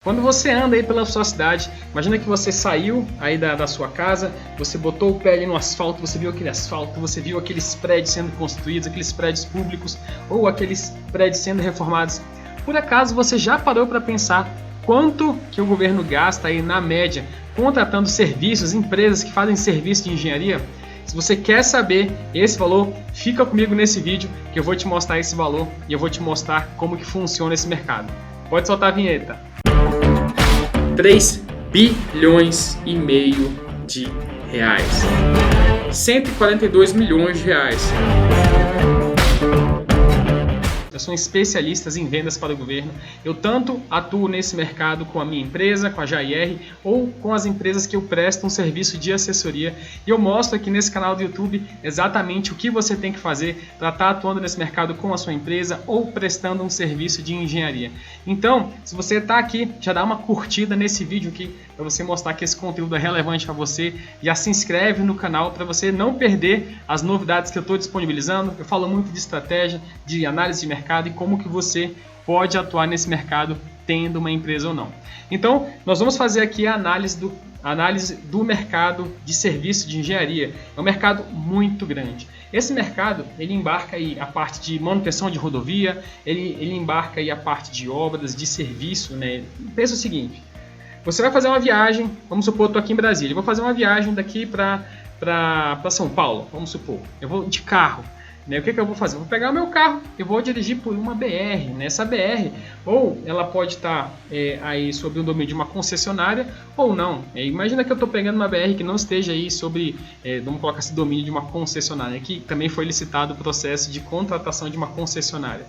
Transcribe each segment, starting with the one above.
Quando você anda aí pela sua cidade, imagina que você saiu aí da sua casa, você botou o pé ali no asfalto, você viu aquele asfalto, você viu aqueles prédios sendo construídos, aqueles prédios públicos ou aqueles prédios sendo reformados. Por acaso você já parou para pensar quanto que o governo gasta aí na média contratando serviços, empresas que fazem serviço de engenharia? Se você quer saber esse valor, fica comigo nesse vídeo que eu vou te mostrar esse valor e eu vou te mostrar como que funciona esse mercado. Pode soltar a vinheta. 3 bilhões e meio de reais. 142 milhões de reais. São especialistas em vendas para o governo. Eu tanto atuo nesse mercado com a minha empresa, com a JR, ou com as empresas que eu presto um serviço de assessoria. E eu mostro aqui nesse canal do YouTube exatamente o que você tem que fazer para estar atuando nesse mercado com a sua empresa ou prestando um serviço de engenharia. Então, se você está aqui, já dá uma curtida nesse vídeo aqui para você mostrar que esse conteúdo é relevante para você. Já se inscreve no canal para você não perder as novidades que eu estou disponibilizando. Eu falo muito de estratégia, de análise de mercado e como que você pode atuar nesse mercado tendo uma empresa ou não. Então, nós vamos fazer aqui a análise do mercado de serviço de engenharia. É um mercado muito grande. Esse mercado, ele embarca aí a parte de manutenção de rodovia, ele embarca aí a parte de obras, de serviço, né? Pensa o seguinte, você vai fazer uma viagem, vamos supor, eu estou aqui em Brasília, eu vou fazer uma viagem daqui para São Paulo, vamos supor, eu vou de carro. O que eu vou fazer? Eu vou pegar o meu carro e vou dirigir por uma BR. Nessa BR, ou ela pode estar aí sob o domínio de uma concessionária, ou não. Imagina que eu estou pegando uma BR que não esteja aí sobre, vamos colocar esse domínio de uma concessionária, que também foi licitado o processo de contratação de uma concessionária.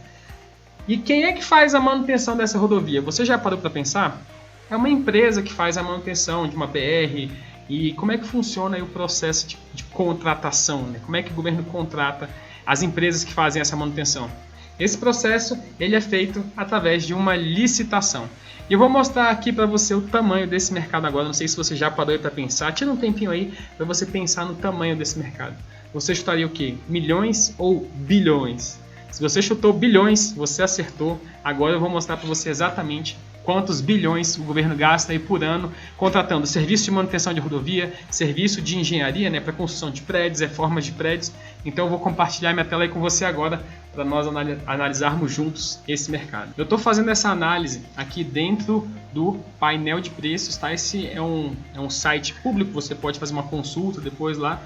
E quem é que faz a manutenção dessa rodovia? Você já parou para pensar? É uma empresa que faz a manutenção de uma BR. E como é que funciona aí o processo de contratação? Né? Como é que o governo contrata as empresas que fazem essa manutenção? Esse processo ele é feito através de uma licitação. E eu vou mostrar aqui para você o tamanho desse mercado agora. Não sei se você já parou para pensar. Tira um tempinho aí para você pensar no tamanho desse mercado. Você chutaria o quê? Milhões ou bilhões? Se você chutou bilhões, você acertou. Agora eu vou mostrar para você exatamente quantos bilhões o governo gasta aí por ano contratando serviço de manutenção de rodovia, serviço de engenharia, né, para construção de prédios, reformas de prédios. Então eu vou compartilhar minha tela aí com você agora para nós analisarmos juntos esse mercado. Eu estou fazendo essa análise aqui dentro do painel de preços, tá? Esse é um site público, você pode fazer uma consulta depois lá.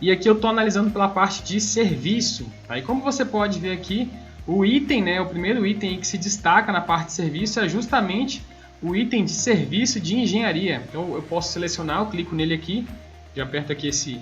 E aqui eu estou analisando pela parte de serviço. Tá? E como você pode ver aqui, o item, né, o primeiro item que se destaca na parte de serviço é justamente o item de serviço de engenharia. Então eu posso selecionar, eu clico nele aqui, já aperto aqui esse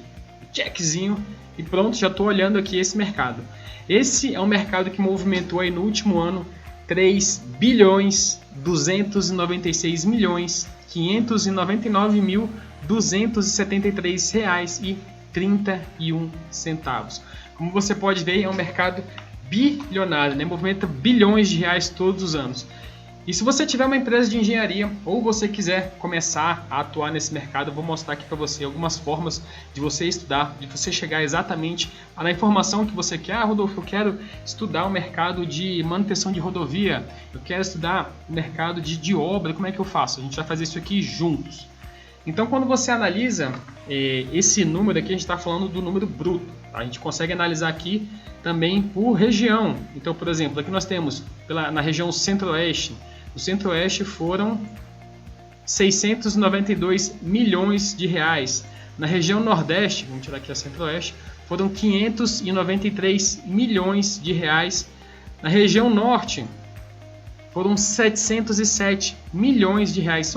checkzinho e pronto, já estou olhando aqui esse mercado. Esse é um mercado que movimentou aí no último ano 3 bilhões 296 milhões 599 mil 273 reais e 31 centavos. Como você pode ver, é um mercado bilionário, né? Movimenta bilhões de reais todos os anos. E se você tiver uma empresa de engenharia ou você quiser começar a atuar nesse mercado, eu vou mostrar aqui para você algumas formas de você estudar, de você chegar exatamente na informação que você quer. Ah, Rodolfo, eu quero estudar o mercado de manutenção de rodovia, eu quero estudar o mercado de obra, como é que eu faço? A gente vai fazer isso aqui juntos. Então, quando você analisa esse número aqui, a gente está falando do número bruto. Tá? A gente consegue analisar aqui também por região. Então, por exemplo, aqui nós temos na região centro-oeste. No centro-oeste foram 692 milhões de reais. Na região nordeste, vamos tirar aqui a centro-oeste, foram 593 milhões de reais. Na região norte, foram 707 milhões de reais.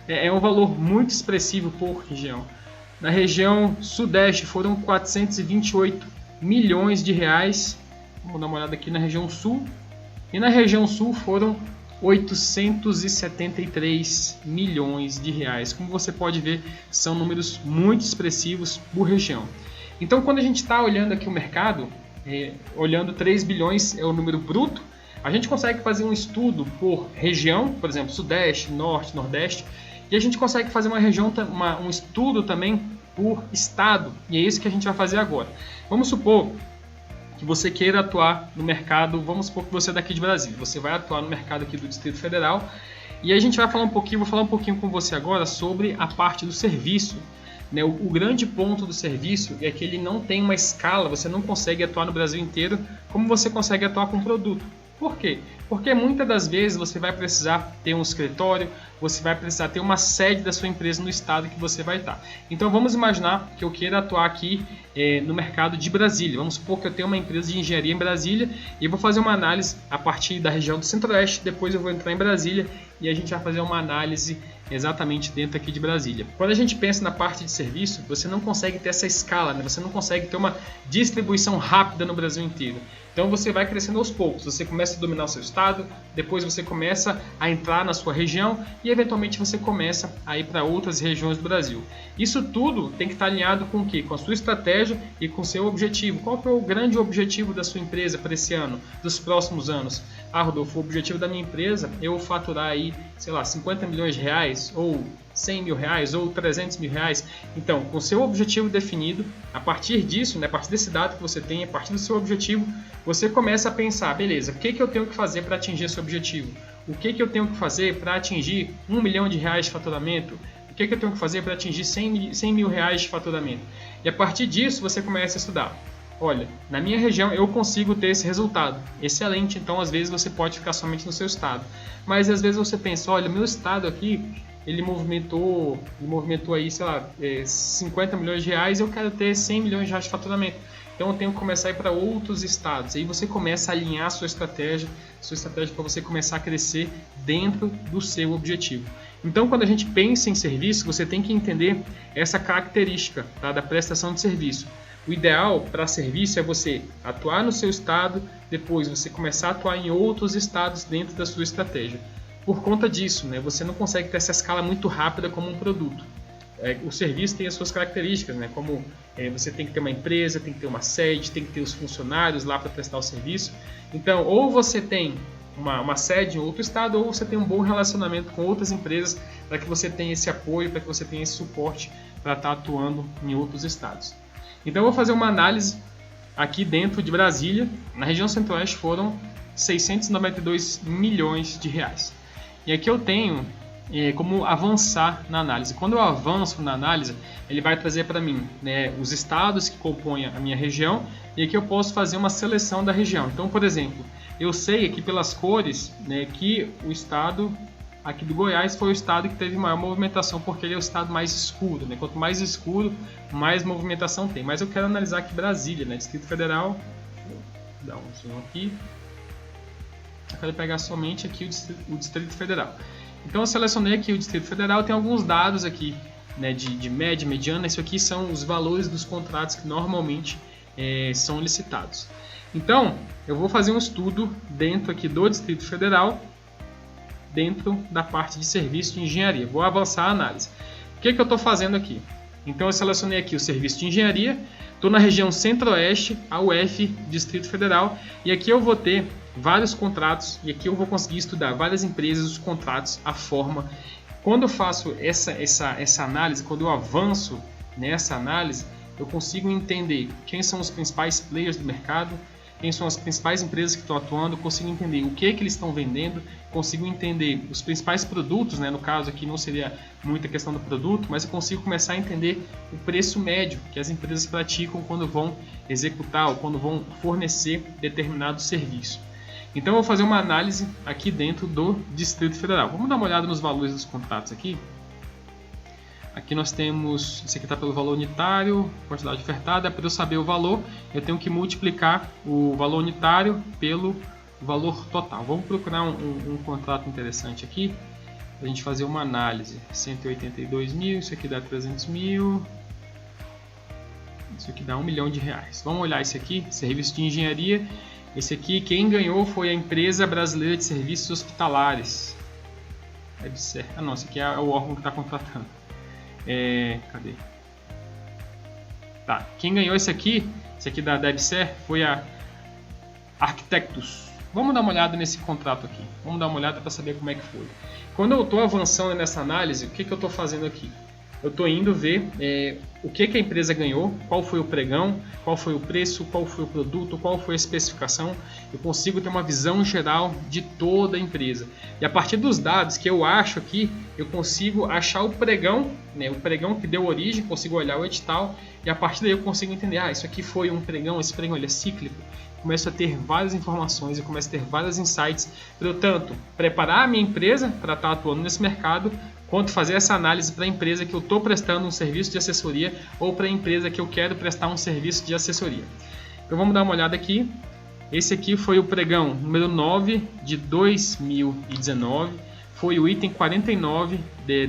É um valor muito expressivo por região. Na região sudeste foram 428 milhões de reais. Vamos dar uma olhada aqui na região sul. E na região sul foram 873 milhões de reais. Como você pode ver, são números muito expressivos por região. Então, quando a gente está olhando aqui o mercado, olhando 3 bilhões é o número bruto, a gente consegue fazer um estudo por região, por exemplo, sudeste, norte, nordeste, e a gente consegue fazer um estudo também por estado, e é isso que a gente vai fazer agora. Vamos supor que você queira atuar no mercado, vamos supor que você é daqui de Brasília, você vai atuar no mercado aqui do Distrito Federal E a gente vai falar um pouquinho, vou falar um pouquinho com você agora sobre a parte do serviço. O grande ponto do serviço é que ele não tem uma escala, você não consegue atuar no Brasil inteiro como você consegue atuar com um produto. Por quê? Porque muitas das vezes você vai precisar ter um escritório, você vai precisar ter uma sede da sua empresa no estado que você vai estar. Então vamos imaginar que eu queira atuar aqui no mercado de Brasília. Vamos supor que eu tenho uma empresa de engenharia em Brasília e vou fazer uma análise a partir da região do Centro-Oeste, depois eu vou entrar em Brasília e a gente vai fazer uma análise exatamente dentro aqui de Brasília. Quando a gente pensa na parte de serviço, você não consegue ter essa escala, né? Você não consegue ter uma distribuição rápida no Brasil inteiro. Então você vai crescendo aos poucos, você começa a dominar o seu estado, depois você começa a entrar na sua região e eventualmente você começa a ir para outras regiões do Brasil. Isso tudo tem que estar alinhado com o quê? Com a sua estratégia e com o seu objetivo. Qual que é o grande objetivo da sua empresa para esse ano, dos próximos anos? Ah, Rodolfo, o objetivo da minha empresa é eu faturar aí, sei lá, 50 milhões de reais ou 100 mil reais ou 300 mil reais. Então, com o seu objetivo definido, a partir disso, né, a partir desse dado que você tem, a partir do seu objetivo, você começa a pensar, beleza, o que eu tenho que fazer para atingir esse objetivo? O que eu tenho que fazer para atingir 1 milhão de reais de faturamento? O que eu tenho que fazer para atingir 100 mil reais de faturamento? E a partir disso, você começa a estudar. Olha, na minha região eu consigo ter esse resultado. Excelente, então às vezes você pode ficar somente no seu estado. Mas às vezes você pensa, olha, meu estado aqui, ele movimentou aí, sei lá, 50 milhões de reais, eu quero ter 100 milhões de reais de faturamento. Então eu tenho que começar a ir para outros estados. Aí você começa a alinhar a sua estratégia para você começar a crescer dentro do seu objetivo. Então quando a gente pensa em serviço, você tem que entender essa característica, tá, da prestação de serviço. O ideal para serviço é você atuar no seu estado, depois você começar a atuar em outros estados dentro da sua estratégia. Por conta disso, né, você não consegue ter essa escala muito rápida como um produto. O serviço tem as suas características, né, como você tem que ter uma empresa, tem que ter uma sede, tem que ter os funcionários lá para prestar o serviço. Então, ou você tem uma sede em outro estado, ou você tem um bom relacionamento com outras empresas para que você tenha esse apoio, para que você tenha esse suporte para estar atuando em outros estados. Então eu vou fazer uma análise aqui dentro de Brasília. Na região Centro-Oeste foram 692 milhões de reais. E aqui eu tenho como avançar na análise. Quando eu avanço na análise, ele vai trazer para mim, né, os estados que compõem a minha região, e aqui eu posso fazer uma seleção da região. Então, por exemplo, eu sei aqui pelas cores, né, que o estado aqui do Goiás foi o estado que teve maior movimentação, porque ele é o estado mais escuro, né? Quanto mais escuro, mais movimentação tem. Mas eu quero analisar aqui Brasília, né? Distrito Federal. Vou dar um zoom aqui. Eu quero pegar somente aqui o Distrito Federal. Então eu selecionei aqui o Distrito Federal, tem alguns dados aqui, né, de média, mediana. Isso aqui são os valores dos contratos que normalmente são licitados. Então eu vou fazer um estudo dentro aqui do Distrito Federal, dentro da parte de serviço de engenharia. Vou avançar a análise. O que eu estou fazendo aqui? Então eu selecionei aqui o serviço de engenharia, estou na região Centro-Oeste, a UF, Distrito Federal, e aqui eu vou ter vários contratos, e aqui eu vou conseguir estudar várias empresas, os contratos, a forma. Quando eu faço essa análise, quando eu avanço nessa análise, eu consigo entender quem são os principais players do mercado, quem são as principais empresas que estão atuando, consigo entender o que eles estão vendendo, consigo entender os principais produtos, né? No caso aqui não seria muita questão do produto, mas eu consigo começar a entender o preço médio que as empresas praticam quando vão executar ou quando vão fornecer determinado serviço. Então eu vou fazer uma análise aqui dentro do Distrito Federal. Vamos dar uma olhada nos valores dos contratos aqui. Aqui nós temos, esse aqui está pelo valor unitário, quantidade ofertada. Para eu saber o valor, eu tenho que multiplicar o valor unitário pelo valor total. Vamos procurar um contrato interessante aqui, para a gente fazer uma análise. 182 mil, isso aqui dá 300 mil, isso aqui dá 1 milhão de reais. Vamos olhar esse aqui, serviço de engenharia. Esse aqui, quem ganhou foi a Empresa Brasileira de Serviços Hospitalares. Deve ser. Ah não, esse aqui é o órgão que está contratando. Cadê? Tá, quem ganhou esse aqui da DebSer foi a Arquitectus. Vamos dar uma olhada nesse contrato aqui. Vamos dar uma olhada para saber como é que foi. Quando eu estou avançando nessa análise, o que eu estou fazendo aqui? eu estou indo ver o que a empresa ganhou, qual foi o pregão, qual foi o preço, qual foi o produto, qual foi a especificação. Eu consigo ter uma visão geral de toda a empresa. E a partir dos dados que eu acho aqui, eu consigo achar o pregão, né, o pregão que deu origem, consigo olhar o edital, e a partir daí eu consigo entender, isso aqui foi um pregão, esse pregão ele é cíclico. Começo a ter várias informações, eu começo a ter vários insights para eu tanto preparar a minha empresa para estar atuando nesse mercado, quanto fazer essa análise para a empresa que eu estou prestando um serviço de assessoria ou para a empresa que eu quero prestar um serviço de assessoria. Então vamos dar uma olhada aqui. Esse aqui foi o pregão número 9 de 2019, foi o item 49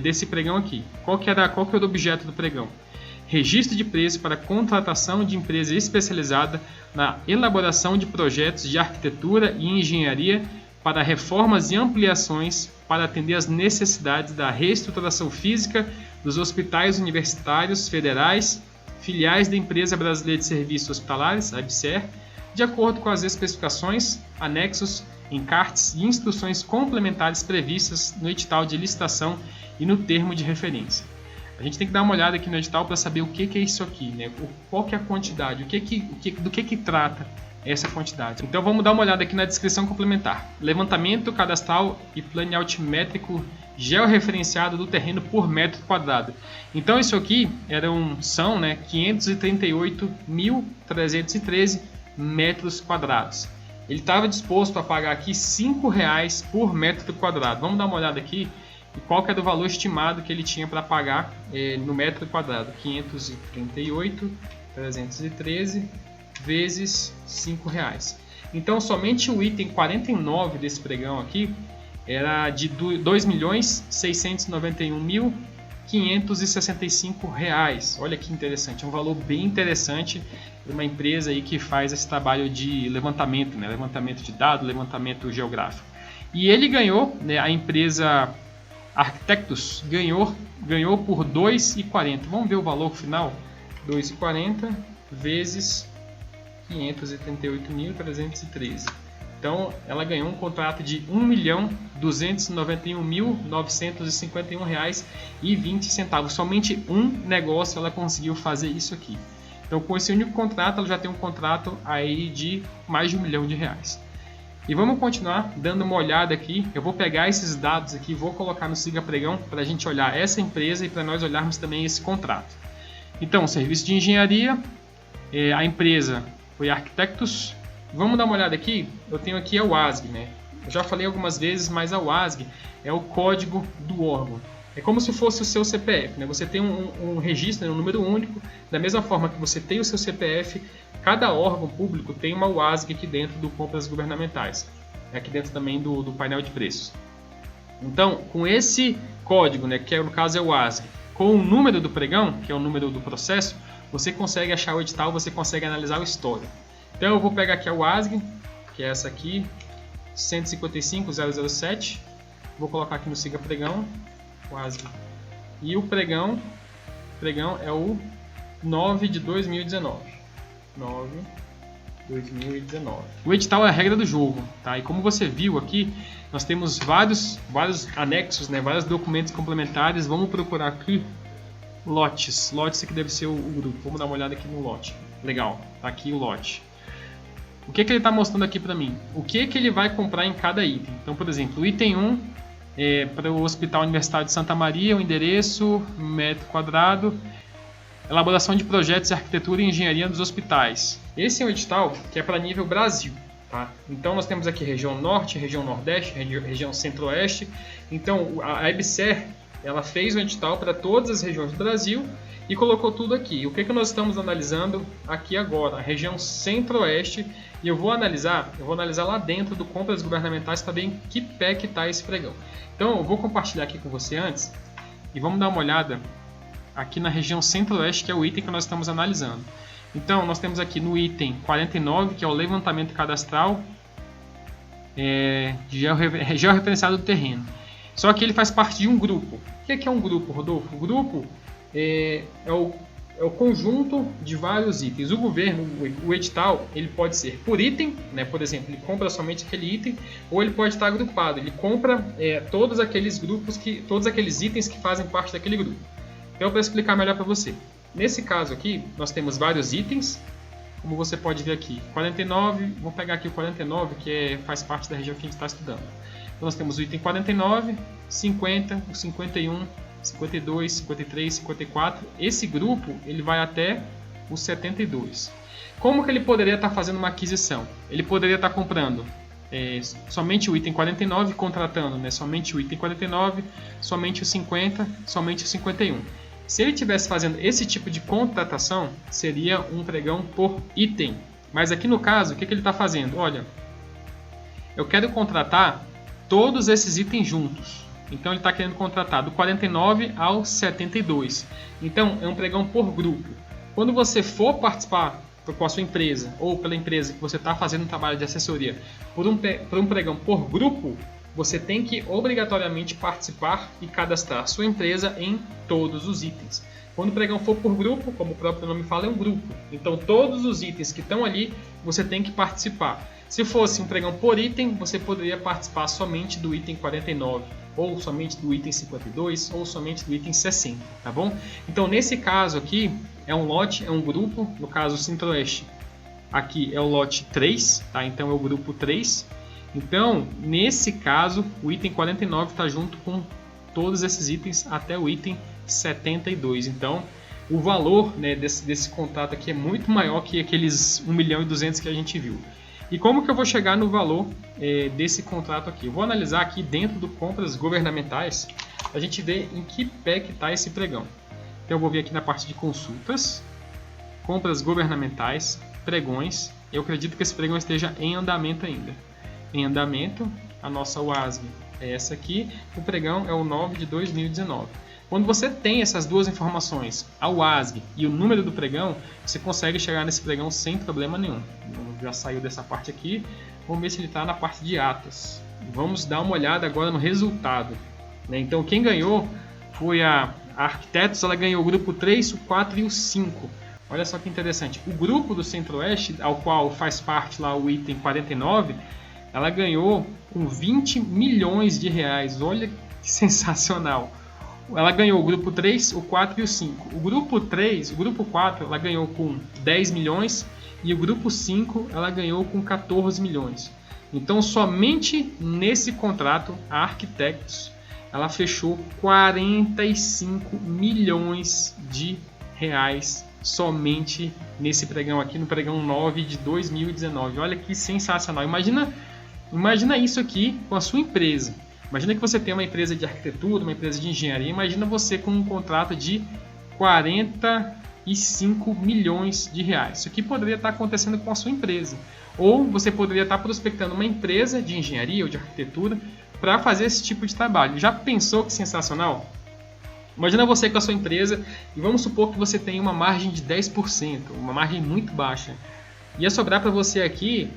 desse pregão aqui. Qual que era o objeto do pregão? Registro de preço para contratação de empresa especializada na elaboração de projetos de arquitetura e engenharia para reformas e ampliações para atender às necessidades da reestruturação física dos hospitais universitários federais, filiais da Empresa Brasileira de Serviços Hospitalares, a EBSER, de acordo com as especificações, anexos, encartes e instruções complementares previstas no edital de licitação e no termo de referência. A gente tem que dar uma olhada aqui no edital para saber o que é isso aqui, né? Qual que é a quantidade, do que trata essa quantidade. Então vamos dar uma olhada aqui na descrição complementar. Levantamento cadastral e plano altimétrico georreferenciado do terreno por metro quadrado. Então isso aqui são 538.313 metros quadrados. Ele estava disposto a pagar aqui R$ 5,00 por metro quadrado. Vamos dar uma olhada aqui. E qual que era o valor estimado que ele tinha para pagar no metro quadrado? 538.313 vezes R$ 5,00. Então, somente o item 49 desse pregão aqui era de R$ 2.691.565. Olha que interessante, é um valor bem interessante para uma empresa aí que faz esse trabalho de levantamento, né? Levantamento de dados, levantamento geográfico. E ele ganhou, né, a empresa Arquitectus ganhou por R$ 2,40. Vamos ver o valor final? 2,40 vezes 538.313. Então, ela ganhou um contrato de R$ 1.291.951,20. Somente um negócio ela conseguiu fazer isso aqui. Então, com esse único contrato, ela já tem um contrato aí de mais de R$ 1 milhão. E vamos continuar dando uma olhada aqui. Eu vou pegar esses dados aqui e vou colocar no Siga Pregão para a gente olhar essa empresa e para nós olharmos também esse contrato. Então, serviço de engenharia, a empresa foi Arquitectus. Vamos dar uma olhada aqui. Eu tenho aqui a UASG, né? Eu já falei algumas vezes, mas a UASG é o código do órgão. É como se fosse o seu CPF, né? Você tem um registro, um número único. Da mesma forma que você tem o seu CPF, cada órgão público tem uma UASG aqui dentro do Compras Governamentais. Aqui dentro também do painel de preços. Então, com esse código, né, que no caso é o UASG, com o número do pregão, que é o número do processo, você consegue achar o edital, você consegue analisar o histórico. Então eu vou pegar aqui a UASG, que é essa aqui, 155.007. Vou colocar aqui no Siga Pregão, UASG. E o pregão é o 9 de 2019. 9/2019. O edital é a regra do jogo, tá? E como você viu aqui, nós temos vários anexos, né? Vários documentos complementares. Vamos procurar aqui lotes. Lotes aqui deve ser o grupo. Vamos dar uma olhada aqui no lote. Legal, tá aqui o lote. O que ele está mostrando aqui para mim? O que ele vai comprar em cada item. Então, por exemplo, o item 1 é para o Hospital Universitário de Santa Maria, o endereço, metro quadrado, elaboração de projetos de arquitetura e engenharia dos hospitais. Esse é um edital que é para nível Brasil. Tá? Então nós temos aqui região Norte, região Nordeste, região Centro-Oeste. Então a EBSER ela fez um edital para todas as regiões do Brasil e colocou tudo aqui. O que nós estamos analisando aqui agora? A região Centro-Oeste. E eu vou analisar lá dentro do Compras Governamentais para ver em que pé que está esse pregão. Então eu vou compartilhar aqui com você antes e vamos dar uma olhada aqui na região Centro-Oeste, que é o item que nós estamos analisando. Então, nós temos aqui no item 49, que é o levantamento cadastral georreferenciado do terreno. Só que ele faz parte de um grupo. O que é um grupo, Rodolfo? O grupo é o conjunto de vários itens. O governo, o edital, ele pode ser por item, né? Por exemplo, ele compra somente aquele item, ou ele pode estar agrupado. Ele compra todos aqueles grupos, todos aqueles itens que fazem parte daquele grupo. Então, para explicar melhor para você. Nesse caso aqui, nós temos vários itens, como você pode ver aqui. 49, vamos pegar aqui o 49, que faz parte da região que a gente está estudando. Então, nós temos o item 49, 50, o 51, 52, 53, 54. Esse grupo ele vai até o 72. Como que ele poderia estar fazendo uma aquisição? Ele poderia estar comprando somente o item 49, contratando, né, somente o item 49, somente o 50, somente o 51. Se ele estivesse fazendo esse tipo de contratação, seria um pregão por item. Mas aqui no caso, o que ele está fazendo? Olha, eu quero contratar todos esses itens juntos. Então ele está querendo contratar do 49 ao 72. Então é um pregão por grupo. Quando você for participar com a sua empresa ou pela empresa que você está fazendo um trabalho de assessoria por um pregão por grupo, você tem que obrigatoriamente participar e cadastrar a sua empresa em todos os itens. Quando o pregão for por grupo, como o próprio nome fala, é um grupo. Então todos os itens que estão ali, você tem que participar. Se fosse um pregão por item, você poderia participar somente do item 49, ou somente do item 52, ou somente do item 60, tá bom? Então nesse caso aqui, é um lote, é um grupo, no caso o Centro-Oeste, aqui é o lote 3, tá? Então é o grupo 3. Então, nesse caso, o item 49 está junto com todos esses itens até o item 72. Então, o valor, né, desse contrato aqui é muito maior que aqueles 1.200.000 que a gente viu. E como que eu vou chegar no valor desse contrato aqui? Eu vou analisar aqui dentro do compras governamentais, a gente ver em que pé que está esse pregão. Então eu vou vir aqui na parte de consultas, compras governamentais, pregões. Eu acredito que esse pregão esteja em andamento ainda. Em andamento, a nossa UASG é essa aqui, o pregão é o 9 de 2019. Quando você tem essas duas informações, a UASG e o número do pregão, você consegue chegar nesse pregão sem problema nenhum. Já saiu dessa parte aqui, vamos ver se ele está na parte de atas. Vamos dar uma olhada agora no resultado. Então quem ganhou foi a Arquitetos, ela ganhou o grupo 3, o 4 e o 5. Olha só que interessante, o grupo do Centro-Oeste, ao qual faz parte lá o item 49, ela ganhou com 20 milhões de reais. Olha que sensacional. Ela ganhou o grupo 3, o 4 e o 5. O grupo 3, o grupo 4, ela ganhou com 10 milhões e o grupo 5, ela ganhou com 14 milhões. Então, somente nesse contrato, a Arquitetos, ela fechou 45 milhões de reais somente nesse pregão aqui, no pregão 9 de 2019. Olha que sensacional. Imagina isso aqui com a sua empresa. Imagina que você tem uma empresa de arquitetura, uma empresa de engenharia. Imagina você com um contrato de 45 milhões de reais. Isso aqui poderia estar acontecendo com a sua empresa. Ou você poderia estar prospectando uma empresa de engenharia ou de arquitetura para fazer esse tipo de trabalho. Já pensou que sensacional? Imagina você com a sua empresa e vamos supor que você tem uma margem de 10%, uma margem muito baixa. Ia sobrar para você aqui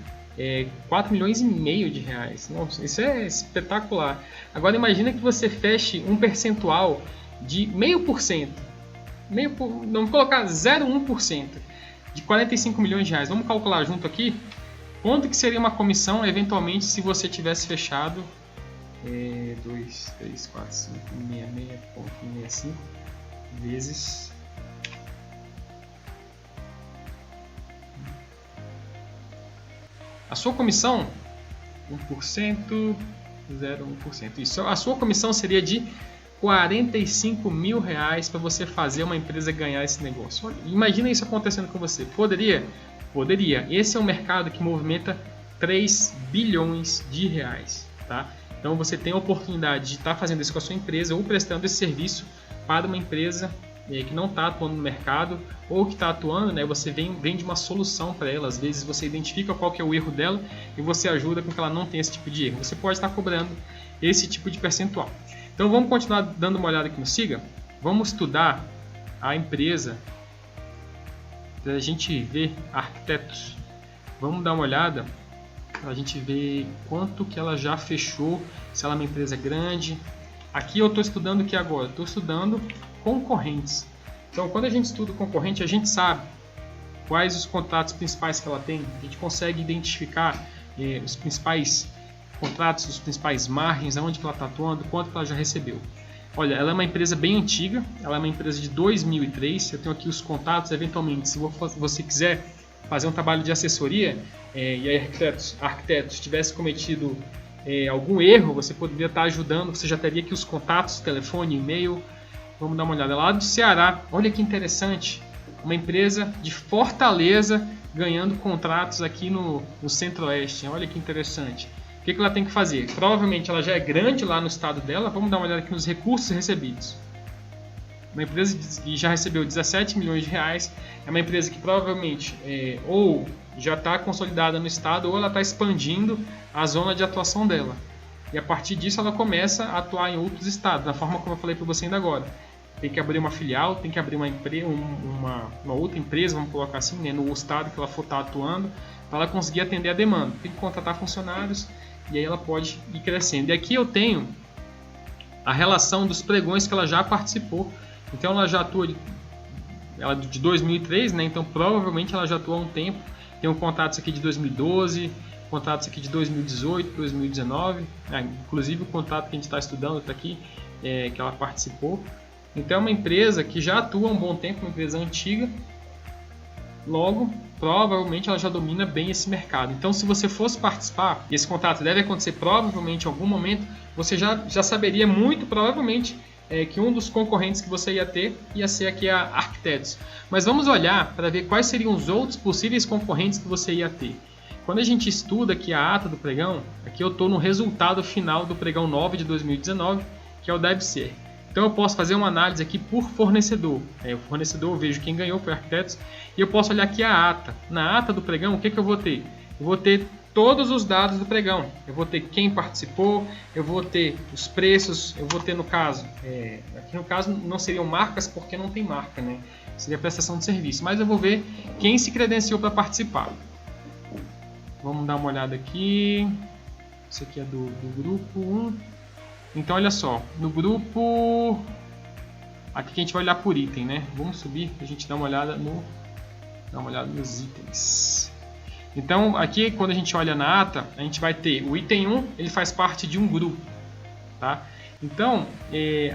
4 milhões e meio de reais. Nossa, isso é espetacular. Agora imagina que você feche um percentual de 0,5%. Vamos colocar 0,1% de 45 milhões de reais. Vamos calcular junto aqui quanto que seria uma comissão, eventualmente, se você tivesse fechado 2, 3, 4, 5, 66,65 vezes a sua comissão, 1%, 0,1%. Isso, a sua comissão seria de 45 mil reais para você fazer uma empresa ganhar esse negócio. Imagina isso acontecendo com você. Poderia? Poderia. Esse é um mercado que movimenta 3 bilhões de reais. Tá? Então você tem a oportunidade de estar fazendo isso com a sua empresa ou prestando esse serviço para uma empresa que não está atuando no mercado ou que está atuando, né? Você vende uma solução para ela. Às vezes você identifica qual que é o erro dela e você ajuda com que ela não tenha esse tipo de erro. Você pode estar cobrando esse tipo de percentual. Então vamos continuar dando uma olhada aqui no Siga. Vamos estudar a empresa para a gente ver Arquitetos. Vamos dar uma olhada para a gente ver quanto que ela já fechou, se ela é uma empresa grande. Aqui eu estou estudando o que agora? Estou estudando concorrentes. Então quando a gente estuda concorrente, a gente sabe quais os contratos principais que ela tem. A gente consegue identificar os principais contratos, os principais margens, aonde que ela está atuando, quanto que ela já recebeu. Olha, ela é uma empresa bem antiga, ela é uma empresa de 2003, eu tenho aqui os contatos, eventualmente, se você quiser fazer um trabalho de assessoria e aí arquitetos tivesse cometido algum erro, você poderia estar ajudando, você já teria aqui os contatos, telefone, e-mail. Vamos dar uma olhada lá do Ceará. Olha que interessante, uma empresa de Fortaleza ganhando contratos aqui no Centro-Oeste. Olha que interessante. O que ela tem que fazer? Provavelmente ela já é grande lá no estado dela. Vamos dar uma olhada aqui nos recursos recebidos. Uma empresa que já recebeu 17 milhões de reais. É uma empresa que provavelmente ou já está consolidada no estado ou ela está expandindo a zona de atuação dela. E a partir disso ela começa a atuar em outros estados, da forma como eu falei para você ainda agora. Tem que abrir uma filial, tem que abrir uma outra empresa, vamos colocar assim, né, no estado que ela for estar atuando, para ela conseguir atender a demanda. Tem que contratar funcionários e aí ela pode ir crescendo. E aqui eu tenho a relação dos pregões que ela já participou. Então ela já atua ela de 2003, né? Então provavelmente ela já atua há um tempo. Tem contatos aqui de 2012, contatos aqui de 2018, 2019, inclusive o contato que a gente está estudando está aqui, que ela participou. Então é uma empresa que já atua há um bom tempo, uma empresa antiga, logo provavelmente ela já domina bem esse mercado. Então se você fosse participar, e esse contrato deve acontecer provavelmente em algum momento, você já saberia muito provavelmente que um dos concorrentes que você ia ter ia ser aqui a Arquitetos. Mas vamos olhar para ver quais seriam os outros possíveis concorrentes que você ia ter. Quando a gente estuda aqui a ata do pregão, aqui eu estou no resultado final do pregão 9 de 2019, que é o deve ser. Então eu posso fazer uma análise aqui por fornecedor. O fornecedor, eu vejo quem ganhou, foi Arquitetos, e eu posso olhar aqui a ata. Na ata do pregão, o que eu vou ter? Eu vou ter todos os dados do pregão. Eu vou ter quem participou, eu vou ter os preços, eu vou ter no caso, aqui no caso não seriam marcas porque não tem marca, né? Seria prestação de serviço, mas eu vou ver quem se credenciou para participar. Vamos dar uma olhada aqui. Isso aqui é do grupo 1. Então olha só, no grupo, aqui que a gente vai olhar por item, né? Vamos subir para a gente dar uma olhada nos itens. Então aqui quando a gente olha na ata, a gente vai ter o item 1, ele faz parte de um grupo, tá? Então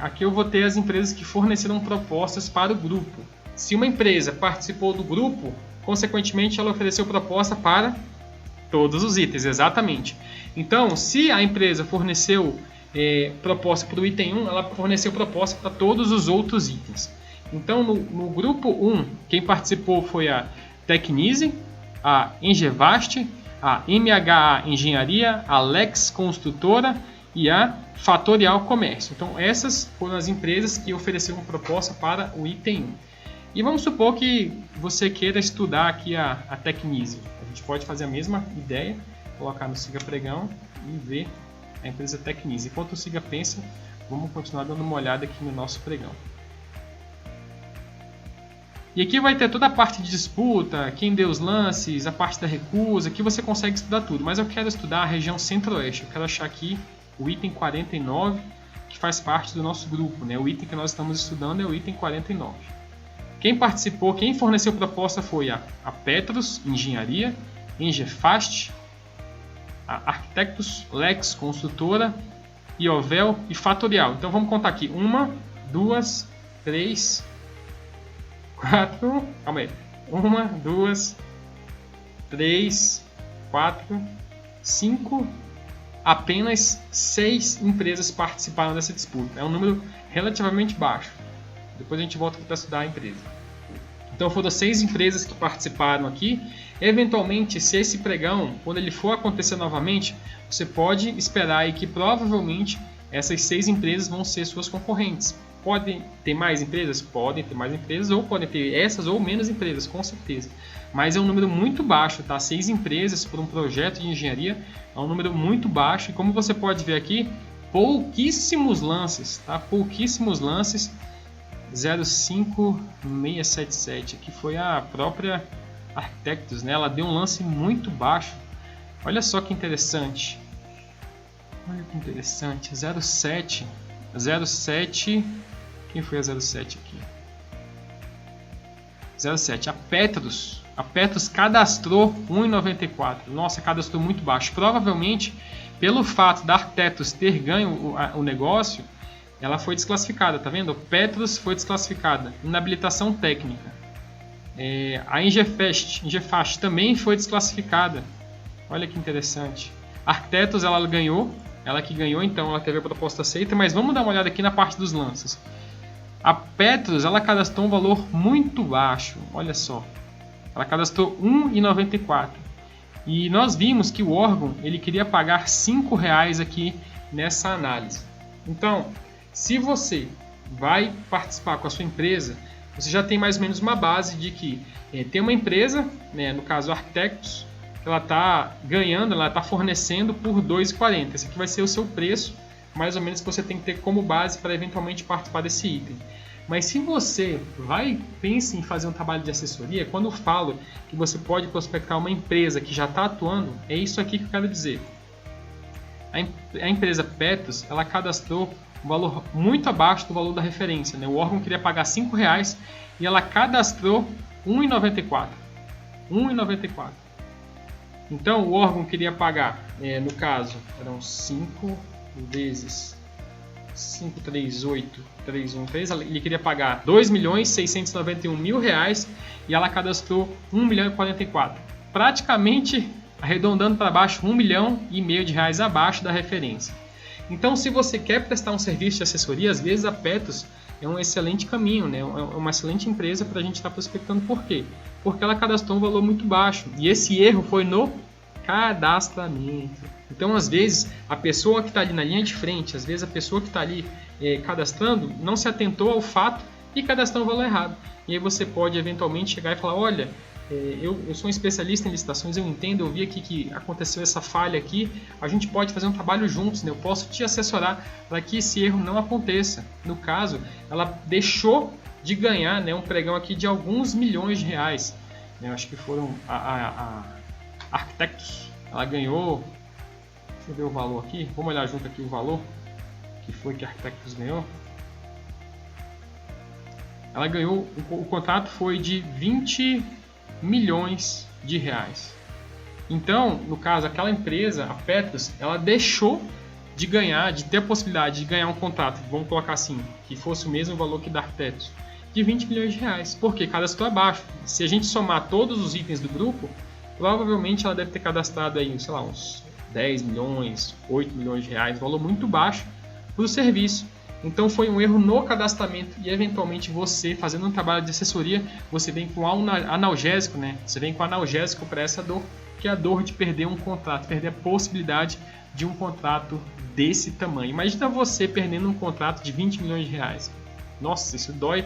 aqui eu vou ter as empresas que forneceram propostas para o grupo. Se uma empresa participou do grupo, consequentemente ela ofereceu proposta para todos os itens, exatamente. Então se a empresa forneceu proposta para o item 1, ela forneceu proposta para todos os outros itens. Então no grupo 1, quem participou foi a Tecnise, a Engevast, a MHA Engenharia, a Lex Construtora e a Fatorial Comércio. Então essas foram as empresas que ofereceram proposta para o item 1. E vamos supor que você queira estudar aqui a Tecnise. A gente pode fazer a mesma ideia, colocar no Siga Pregão e ver a empresa Tecnise. Enquanto o Siga pensa, vamos continuar dando uma olhada aqui no nosso pregão. E aqui vai ter toda a parte de disputa, quem deu os lances, a parte da recusa, aqui você consegue estudar tudo. Mas eu quero estudar a região Centro-Oeste. Eu quero achar aqui o item 49, que faz parte do nosso grupo, né? O item que nós estamos estudando é o item 49. Quem participou, quem forneceu proposta foi a Petros Engenharia, Engefast, a Arquitetos, Lex Construtora, Iovel e Fatorial. Então vamos contar aqui. 1, 2, 3, 4. Calma aí. 1, 2, 3, 4, 5. Apenas 6 empresas participaram dessa disputa. É um número relativamente baixo. Depois a gente volta para estudar a empresa. Então foram 6 empresas que participaram aqui. Eventualmente, se esse pregão, quando ele for acontecer novamente, você pode esperar aí que provavelmente essas 6 empresas vão ser suas concorrentes. Podem ter mais empresas? Podem ter mais empresas, ou podem ter essas ou menos empresas, com certeza. Mas é um número muito baixo, tá? 6 empresas por um projeto de engenharia é um número muito baixo. E como você pode ver aqui, pouquíssimos lances, tá? Pouquíssimos lances. 05677, que foi a própria Arquitetos, né? Ela deu um lance muito baixo. Olha só que interessante. Olha que interessante. 07. Quem foi a 07 aqui? 07. A Petros cadastrou 1,94. Nossa, cadastrou muito baixo. Provavelmente, pelo fato da Arquitetos ter ganho o negócio, ela foi desclassificada, tá vendo? Petros foi desclassificada, inabilitação técnica. A Ingefast também foi desclassificada. Olha que interessante. Arquitetos ela ganhou, ela que ganhou, então ela teve a proposta aceita, mas vamos dar uma olhada aqui na parte dos lances. A Petros ela cadastrou um valor muito baixo, olha só. Ela cadastrou R$ 1,94. E nós vimos que o órgão ele queria pagar R$ 5,00 aqui nessa análise. Então, se você vai participar com a sua empresa, você já tem mais ou menos uma base de que tem uma empresa, né, no caso Arquitetos, que ela está ganhando, ela está fornecendo por R$ 2,40. Esse aqui vai ser o seu preço, mais ou menos, que você tem que ter como base para eventualmente participar desse item. Mas se você pense em fazer um trabalho de assessoria, quando eu falo que você pode prospectar uma empresa que já está atuando, é isso aqui que eu quero dizer. A empresa Petros, ela cadastrou um valor muito abaixo do valor da referência, né? O órgão queria pagar R$ 5,00 e ela cadastrou R$ 1,94. R$ 1,94. Então o órgão queria pagar, no caso, eram 5 vezes 538,313, ele queria pagar R$ 2.691.000 e ela cadastrou R$ 1.044. Praticamente, arredondando para baixo, R$ 1,5 milhão de reais abaixo da referência. Então, se você quer prestar um serviço de assessoria, às vezes a Petros é um excelente caminho, né? É uma excelente empresa para a gente estar prospectando. Por quê? Porque ela cadastrou um valor muito baixo. E esse erro foi no cadastramento. Então, às vezes, a pessoa que está ali na linha de frente, às vezes a pessoa que está ali cadastrando, não se atentou ao fato e cadastrou um valor errado. E aí você pode eventualmente chegar e falar, olha, eu sou um especialista em licitações, eu entendo, eu vi aqui que aconteceu essa falha aqui, a gente pode fazer um trabalho juntos, né? Eu posso te assessorar para que esse erro não aconteça. No caso, ela deixou de ganhar, né, um pregão aqui de alguns milhões de reais. Eu acho que foram a Arquitetos, ela ganhou, deixa eu ver o valor aqui, vamos olhar junto aqui o valor que foi que a Arquitetos ganhou. Ela ganhou, o contrato foi de 20 milhões de reais. Então, no caso, aquela empresa, a Petros, ela deixou de ganhar, de ter a possibilidade de ganhar um contrato, vamos colocar assim, que fosse o mesmo valor que da Arquitetos, de 20 milhões de reais, porque cadastrou abaixo. Se a gente somar todos os itens do grupo, provavelmente ela deve ter cadastrado aí, sei lá, uns 10 milhões, 8 milhões de reais, valor muito baixo para o serviço. Então foi um erro no cadastramento e eventualmente você, fazendo um trabalho de assessoria, você vem com analgésico, né? Você vem com analgésico para essa dor, que é a dor de perder um contrato, perder a possibilidade de um contrato desse tamanho. Imagina você perdendo um contrato de 20 milhões de reais. Nossa, isso dói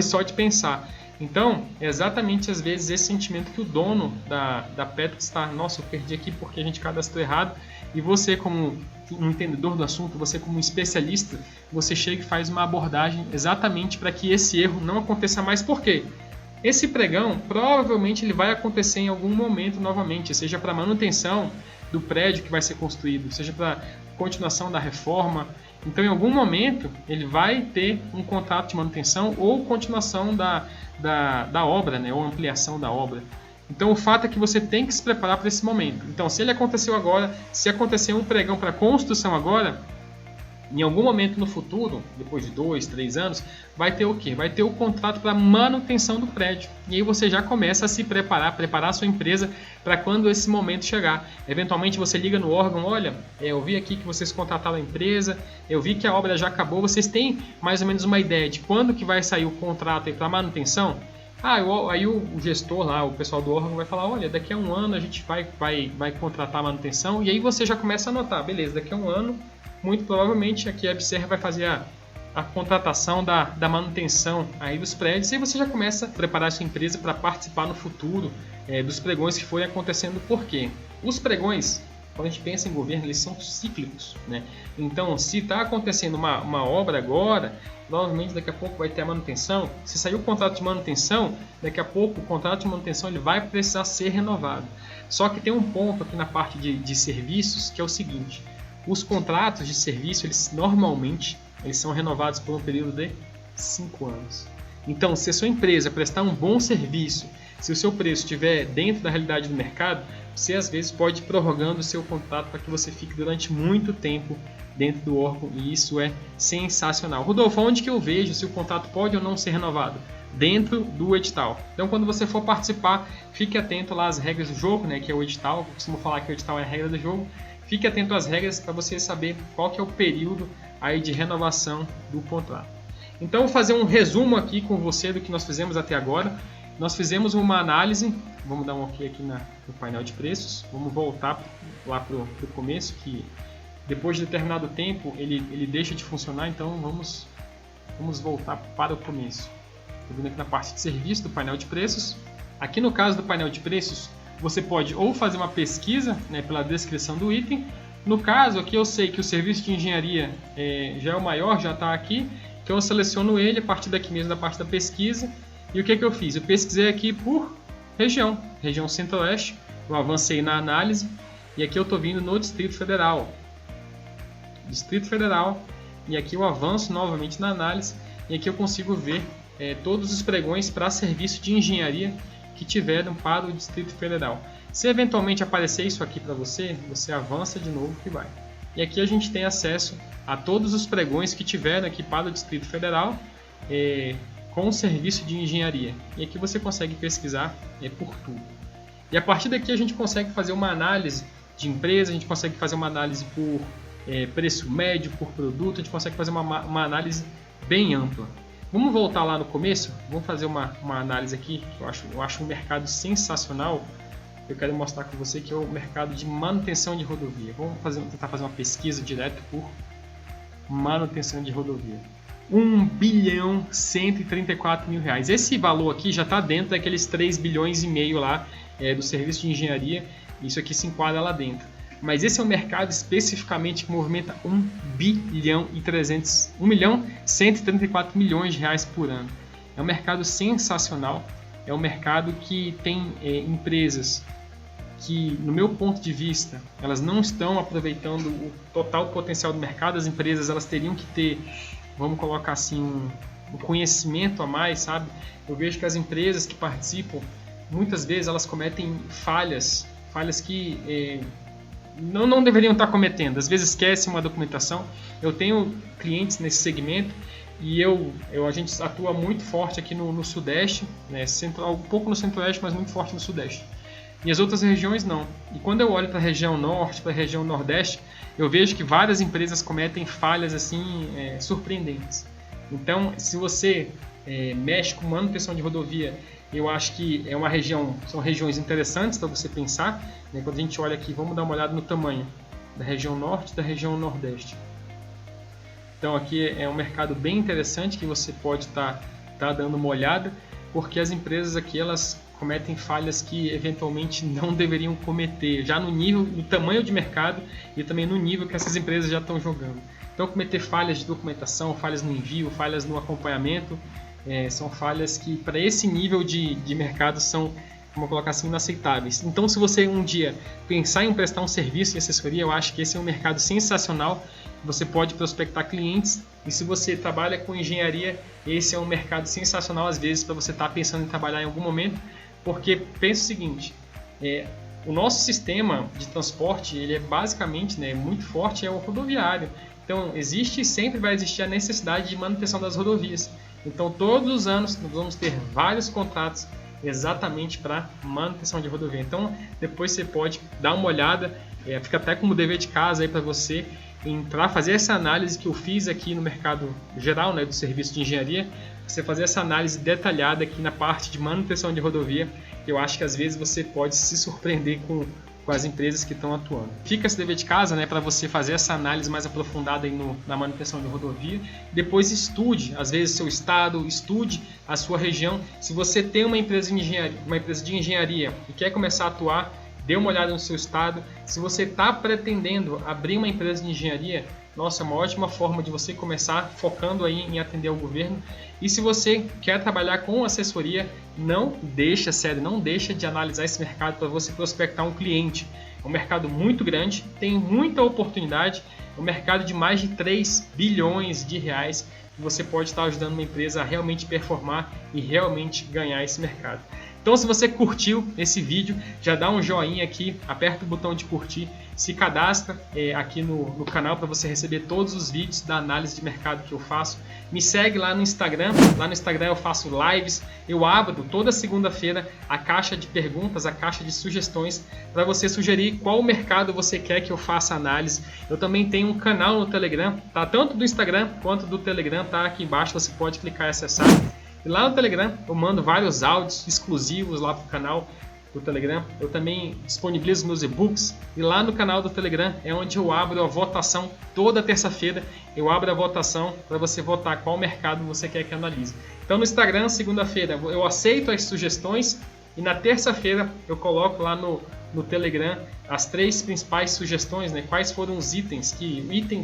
só de pensar. Então, é exatamente às vezes esse sentimento que o dono da Petros está, nossa, eu perdi aqui porque a gente cadastrou errado, e você como um entendedor do assunto, você como um especialista, você chega e faz uma abordagem exatamente para que esse erro não aconteça mais. Por quê? Esse pregão, provavelmente ele vai acontecer em algum momento novamente, seja para manutenção do prédio que vai ser construído, seja para continuação da reforma. Então, em algum momento, ele vai ter um contrato de manutenção ou continuação da obra, né, ou ampliação da obra. Então, o fato é que você tem que se preparar para esse momento. Então, se ele aconteceu agora, se acontecer um pregão para construção agora, em algum momento no futuro, depois de 2, 3 anos, vai ter o quê? Vai ter o contrato para manutenção do prédio. E aí você já começa a se preparar a sua empresa para quando esse momento chegar. Eventualmente você liga no órgão, olha, eu vi aqui que vocês contrataram a empresa, eu vi que a obra já acabou, vocês têm mais ou menos uma ideia de quando que vai sair o contrato para manutenção? Aí o gestor lá, o pessoal do órgão vai falar, olha, daqui a um ano a gente vai contratar a manutenção, e aí você já começa a anotar, beleza, daqui a um ano, muito provavelmente aqui a Abserra vai fazer a contratação da manutenção aí dos prédios, e aí você já começa a preparar a sua empresa para participar no futuro dos pregões que forem acontecendo. Por quê? Os pregões, quando a gente pensa em governo, eles são cíclicos, né? Então, se está acontecendo uma obra agora, provavelmente daqui a pouco vai ter a manutenção. Se sair o contrato de manutenção, daqui a pouco o contrato de manutenção ele vai precisar ser renovado. Só que tem um ponto aqui na parte de serviços, que é o seguinte: os contratos de serviço, normalmente são renovados por um período de 5 anos. Então, se a sua empresa prestar um bom serviço, se o seu preço estiver dentro da realidade do mercado, você às vezes pode ir prorrogando o seu contrato para que você fique durante muito tempo dentro do órgão, e isso é sensacional. Rodolfo, onde que eu vejo se o contrato pode ou não ser renovado? Dentro do edital. Então, quando você for participar, fique atento lá às regras do jogo, né, que é o edital. Eu costumo falar que o edital é a regra do jogo. Fique atento às regras para você saber qual que é o período aí de renovação do contrato. Então, vou fazer um resumo aqui com você do que nós fizemos até agora. Nós fizemos uma análise, vamos dar um ok aqui no painel de preços, vamos voltar lá para o começo, que depois de determinado tempo ele deixa de funcionar, então vamos voltar para o começo. Estou vindo aqui na parte de serviço do painel de preços. Aqui no caso do painel de preços, você pode ou fazer uma pesquisa, né, pela descrição do item. No caso aqui eu sei que o serviço de engenharia já é o maior, já está aqui, então eu seleciono ele a partir daqui mesmo da parte da pesquisa. E o que eu fiz? Eu pesquisei aqui por região Centro-Oeste, eu avancei na análise e aqui eu estou vindo no Distrito Federal. E aqui eu avanço novamente na análise e aqui eu consigo ver todos os pregões para serviço de engenharia que tiveram para o Distrito Federal. Se eventualmente aparecer isso aqui para você, você avança de novo que vai. E aqui a gente tem acesso a todos os pregões que tiveram aqui para o Distrito Federal com o serviço de engenharia. E aqui você consegue pesquisar por tudo. E a partir daqui a gente consegue fazer uma análise de empresa, a gente consegue fazer uma análise por preço médio, por produto, a gente consegue fazer uma análise bem ampla. Vamos voltar lá no começo, vamos fazer uma análise aqui, que eu acho um mercado sensacional. Eu quero mostrar com você que é o mercado de manutenção de rodovia. Vamos tentar fazer uma pesquisa direto por manutenção de rodovia. 1.134.000 reais. Esse valor aqui já está dentro daqueles 3 bilhões e meio lá do serviço de engenharia. Isso aqui se enquadra lá dentro. Mas esse é um mercado especificamente que movimenta 1.134 milhões de reais por ano. É um mercado sensacional. É um mercado que tem empresas que, no meu ponto de vista, elas não estão aproveitando o total potencial do mercado. As empresas elas teriam que ter, vamos colocar assim, um conhecimento a mais, sabe? Eu vejo que as empresas que participam, muitas vezes elas cometem falhas que não deveriam estar cometendo. Às vezes esquecem uma documentação. Eu tenho clientes nesse segmento e a gente atua muito forte aqui no Sudeste, né? Um pouco no Centro-Oeste, mas muito forte no Sudeste. E as outras regiões não. E quando eu olho para a região Norte, para a região Nordeste, eu vejo que várias empresas cometem falhas assim surpreendentes. Então, se você mexe com manutenção de rodovia, eu acho que são regiões interessantes para você pensar, né? Quando a gente olha aqui, vamos dar uma olhada no tamanho da região Norte e da região Nordeste. Então aqui é um mercado bem interessante que você pode estar dando uma olhada, porque as empresas aqui elas cometem falhas que eventualmente não deveriam cometer, já no tamanho de mercado e também no nível que essas empresas já estão jogando. Então cometer falhas de documentação, falhas no envio, falhas no acompanhamento, são falhas que para esse nível de mercado são, vamos colocar assim, inaceitáveis. Então se você um dia pensar em prestar um serviço de assessoria, eu acho que esse é um mercado sensacional. Você pode prospectar clientes e se você trabalha com engenharia, esse é um mercado sensacional às vezes para você estar pensando em trabalhar em algum momento, porque pensa o seguinte, o nosso sistema de transporte ele é basicamente muito forte, é o rodoviário. Então existe e sempre vai existir a necessidade de manutenção das rodovias. Então todos os anos nós vamos ter vários contratos exatamente para manutenção de rodovia. Então depois você pode dar uma olhada, fica até como dever de casa aí para você entrar, fazer essa análise que eu fiz aqui no mercado geral, do serviço de engenharia, você fazer essa análise detalhada aqui na parte de manutenção de rodovia. Eu acho que às vezes você pode se surpreender com as empresas que estão atuando. Fica esse dever de casa, para você fazer essa análise mais aprofundada aí na manutenção de rodovia. Depois estude, às vezes, seu estado, estude a sua região. Se você tem uma empresa de engenharia e quer começar a atuar, dê uma olhada no seu estado. Se você está pretendendo abrir uma empresa de engenharia, nossa, é uma ótima forma de você começar focando aí em atender ao governo. E se você quer trabalhar com assessoria, não deixa de analisar esse mercado para você prospectar um cliente. É um mercado muito grande, tem muita oportunidade, é um mercado de mais de 3 bilhões de reais que você pode estar ajudando uma empresa a realmente performar e realmente ganhar esse mercado. Então se você curtiu esse vídeo, já dá um joinha aqui, aperta o botão de curtir, se cadastra aqui no canal para você receber todos os vídeos da análise de mercado que eu faço. Me segue lá no Instagram eu faço lives, eu abro toda segunda-feira a caixa de perguntas, a caixa de sugestões para você sugerir qual mercado você quer que eu faça análise. Eu também tenho um canal no Telegram, tá? Tanto do Instagram quanto do Telegram, tá aqui embaixo, você pode clicar e acessar. E lá no Telegram eu mando vários áudios exclusivos lá para o canal do Telegram. Eu também disponibilizo meus e-books. E lá no canal do Telegram é onde eu abro a votação toda terça-feira. Eu abro a votação para você votar qual mercado você quer que analise. Então no Instagram, segunda-feira, eu aceito as sugestões. E na terça-feira eu coloco lá no Telegram as 3 principais sugestões, né? Quais foram os itens,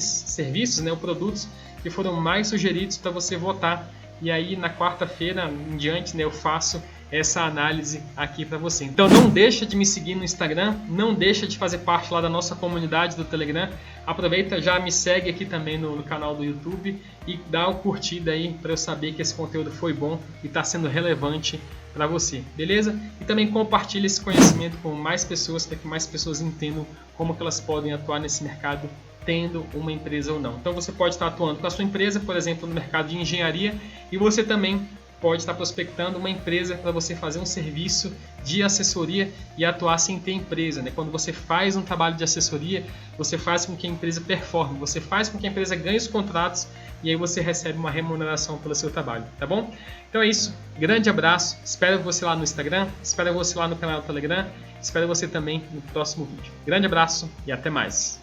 serviços, né? Ou produtos que foram mais sugeridos para você votar. E aí na quarta-feira em diante, né, eu faço essa análise aqui para você. Então não deixa de me seguir no Instagram, não deixa de fazer parte lá da nossa comunidade do Telegram. Aproveita, já me segue aqui também no canal do YouTube e dá uma curtida aí para eu saber que esse conteúdo foi bom e está sendo relevante para você, beleza? E também compartilha esse conhecimento com mais pessoas para que mais pessoas entendam como que elas podem atuar nesse mercado tendo uma empresa ou não. Então você pode estar atuando com a sua empresa, por exemplo, no mercado de engenharia, e você também pode estar prospectando uma empresa para você fazer um serviço de assessoria e atuar sem ter empresa, né? Quando você faz um trabalho de assessoria, você faz com que a empresa performe, você faz com que a empresa ganhe os contratos e aí você recebe uma remuneração pelo seu trabalho, tá bom? Então é isso, grande abraço, espero você lá no Instagram, espero você lá no canal do Telegram, espero você também no próximo vídeo. Grande abraço e até mais!